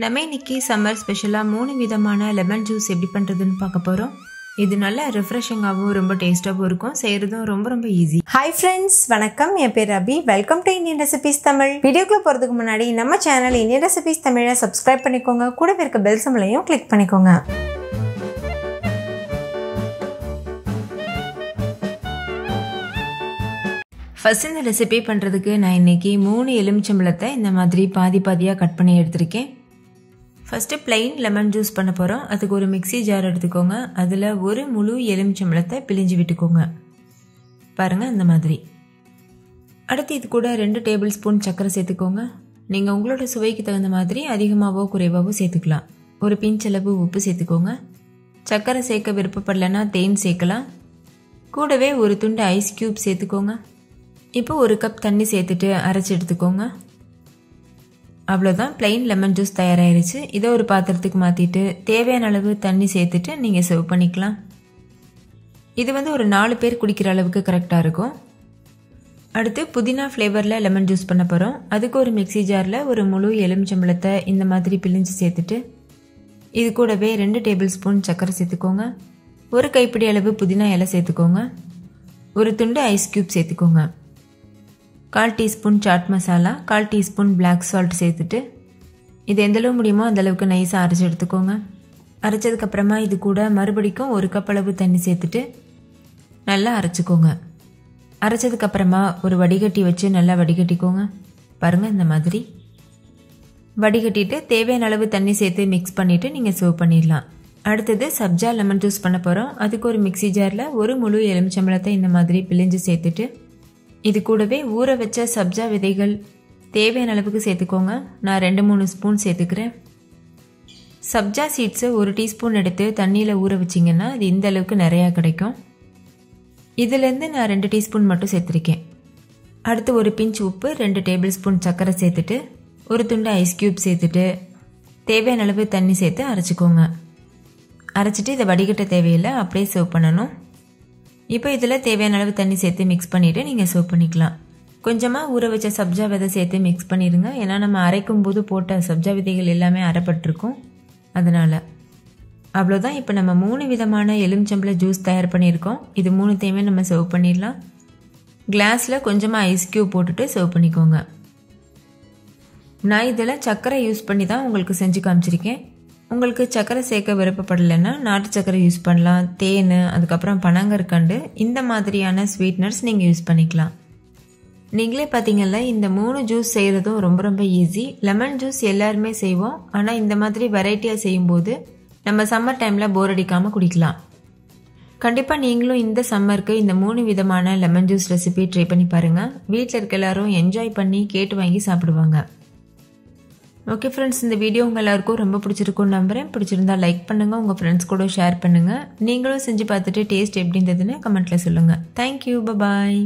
நம்ம இன்னைக்கு சம்மர் ஸ்பெஷலாக 3 விதமான லெமன் ஜூஸ் எப்படி பண்ணுறதுன்னு பார்க்க போகிறோம். இது நல்லா ரிஃப்ரெஷிங்காகவும் ரொம்ப டேஸ்ட்டாகவும் இருக்கும். செய்கிறதும் ரொம்ப ஈஸி. ஹாய் ஃப்ரெண்ட்ஸ், வணக்கம். என் பேர் Abhi. Welcome to Indian recipes Tamil. வீடியோக்குள்ளே போகிறதுக்கு முன்னாடி நம்ம சேனல் இந்தியன் ரெசிபீஸ் தமிழை சப்ஸ்கிரைப் பண்ணிக்கோங்க. கூடவே இருக்க பெல் சிம்பலையும் கிளிக் பண்ணிக்கோங்க. ஃபஸ்ட் இந்த ரெசிபி பண்ணுறதுக்கு நான் இன்றைக்கி 3 எலுமிச்சம்பழத்தை இந்த மாதிரி பாதியாக கட் பண்ணி எடுத்திருக்கேன். ஃபஸ்ட்டு பிளெயின் லெமன் ஜூஸ் பண்ண போகிறோம். அதுக்கு ஒரு மிக்சி ஜார் எடுத்துக்கோங்க. அதில் ஒரு முழு எலுமிச்சம்பழத்தை பிழிஞ்சு விட்டுக்கோங்க. பாருங்கள், இந்த மாதிரி. அடுத்து இது கூட 2 டேபிள் ஸ்பூன் சர்க்கரை சேர்த்துக்கோங்க. நீங்கள் உங்களோட சுவைக்கு தகுந்த மாதிரி அதிகமாகவோ குறைவாகவோ சேர்த்துக்கலாம். ஒரு பிஞ்ச் அளவு உப்பு சேர்த்துக்கோங்க. சர்க்கரை சேர்க்க விருப்பப்படலைன்னா தேன் சேர்க்கலாம். கூடவே ஒரு துண்டு ஐஸ் க்யூப் சேர்த்துக்கோங்க. இப்போ 1 கப் தண்ணி சேர்த்துட்டு அரைச்சி எடுத்துக்கோங்க. அவ்வளோதான், பிளெயின் லெமன் ஜூஸ் தயாராகிருச்சு. இதை ஒரு பாத்திரத்துக்கு மாற்றிட்டு தேவையான அளவு தண்ணி சேர்த்துட்டு நீங்கள் சர்வ் பண்ணிக்கலாம். இது ஒரு 4 பேர் குடிக்கிற அளவுக்கு கரெக்டாக இருக்கும். அடுத்து புதினா ஃப்ளேவரில் லெமன் ஜூஸ் பண்ண போகிறோம். அதுக்கு ஒரு மிக்சி ஜாரில் ஒரு முழு எலுமிச்சம்பழத்தை இந்த மாதிரி பிழிஞ்சு சேர்த்துட்டு இது கூடவே 2 டேபிள் ஸ்பூன் சர்க்கரை சேர்த்துக்கோங்க. ஒரு கைப்பிடி அளவு புதினா இலை சேர்த்துக்கோங்க. ஒரு துண்டு ஐஸ் க்யூப் சேர்த்துக்கோங்க. 1/4 teaspoon chaat masala, 1/4 teaspoon black salt சேர்த்துட்டு இது எந்தளவு முடியுமோ அந்தளவுக்கு நைஸாக அரைச்சி எடுத்துக்கோங்க. அரைச்சதுக்கப்புறமா இது கூட மறுபடிக்கும் 1 கப் அளவு தண்ணி சேர்த்துட்டு நல்லா அரைச்சிக்கோங்க. அரைச்சதுக்கப்புறமா ஒரு வடிகட்டி வச்சு நல்லா வடிகட்டிக்கோங்க. பாருங்கள், இந்த மாதிரி வடிகட்டிட்டு தேவையான அளவு தண்ணி சேர்த்து மிக்ஸ் பண்ணிவிட்டு நீங்கள் சர்வ் பண்ணிடலாம். அடுத்தது சப்ஜா லெமன் ஜூஸ் பண்ண போகிறோம். அதுக்கு ஒரு மிக்சி ஜாரில் ஒரு முழு எலுமிச்சம்பழத்தை இந்த மாதிரி பிழிஞ்சு சேர்த்துட்டு இது கூடவே ஊற வச்ச சப்ஜா விதைகள் தேவையான அளவுக்கு சேர்த்துக்கோங்க. நான் 2-3 ஸ்பூன் சேர்த்துக்கிறேன். சப்ஜா சீட்ஸை 1 டீஸ்பூன் எடுத்து தண்ணியில் ஊற வச்சிங்கன்னா அது இந்த அளவுக்கு நிறையா கிடைக்கும். இதுலேருந்து நான் 2 டீஸ்பூன் மட்டும் சேர்த்துருக்கேன். அடுத்து ஒரு பிஞ்ச் உப்பு, 2 டேபிள் ஸ்பூன் சர்க்கரை சேர்த்துட்டு ஒரு துண்டு ஐஸ் க்யூப் சேர்த்துட்டு தேவையான அளவு தண்ணி சேர்த்து அரைச்சிக்கோங்க. அரைச்சிட்டு இதை வடிகட்ட தேவையில்லை, அப்படியே சர்வ் பண்ணணும். இப்போ இதில் தேவையான அளவு தண்ணி சேர்த்து மிக்ஸ் பண்ணிவிட்டு நீங்கள் சர்வ் பண்ணிக்கலாம். கொஞ்சமாக ஊற வச்ச சப்ஜா விதை சேர்த்து மிக்ஸ் பண்ணிடுங்க. ஏன்னா நம்ம அரைக்கும் போது போட்ட சப்ஜா விதைகள் எல்லாமே அரைப்பட்டிருக்கும், அதனால். அவ்வளோதான். இப்போ நம்ம 3 விதமான எலுமிச்சம்பழ ஜூஸ் தயார் பண்ணியிருக்கோம். இது 3த்தையுமே நம்ம சர்வ் பண்ணிடலாம். கிளாஸில் கொஞ்சமாக ஐஸ் க்யூப் போட்டுட்டு சர்வ் பண்ணிக்கோங்க. நான் இதில் சர்க்கரை யூஸ் பண்ணி தான் உங்களுக்கு செஞ்சு காமிச்சிருக்கேன். உங்களுக்கு சர்க்கரை சேர்க்க விருப்பப்படலைன்னா நாட்டு சர்க்கரை யூஸ் பண்ணலாம். தேன், அதுக்கப்புறம் பனங்கற்கண்டு, இந்த மாதிரியான ஸ்வீட்னர்ஸ் நீங்கள் யூஸ் பண்ணிக்கலாம். நீங்களே பார்த்தீங்கல்ல, இந்த 3 ஜூஸ் செய்கிறதும் ரொம்ப ஈஸி. லெமன் ஜூஸ் எல்லாருமே செய்வோம். ஆனால் இந்த மாதிரி வெரைட்டியாக செய்யும்போது நம்ம சம்மர் டைமில் போர் அடிக்காமல் குடிக்கலாம். கண்டிப்பாக நீங்களும் இந்த சம்மருக்கு இந்த 3 விதமான லெமன் ஜூஸ் ரெசிபி ட்ரை பண்ணி பாருங்கள். வீட்டில் இருக்க எல்லாரும் என்ஜாய் பண்ணி கேட்டு வாங்கி சாப்பிடுவாங்க. ஓகே ஃப்ரெண்ட்ஸ், இந்த வீடியோ உங்கள் எல்லாருக்கும் ரொம்ப பிடிச்சிருக்குன்னு நம்புகிறேன். பிடிச்சிருந்தா லைக் பண்ணுங்கள், உங்கள் ஃப்ரெண்ட்ஸ் கூட ஷேர் பண்ணுங்கள். நீங்களும் செஞ்சு பார்த்துட்டு டேஸ்ட் எப்படி இருந்ததுன்னு கமெண்ட்டில் சொல்லுங்கள். தேங்க்யூ, பாய்.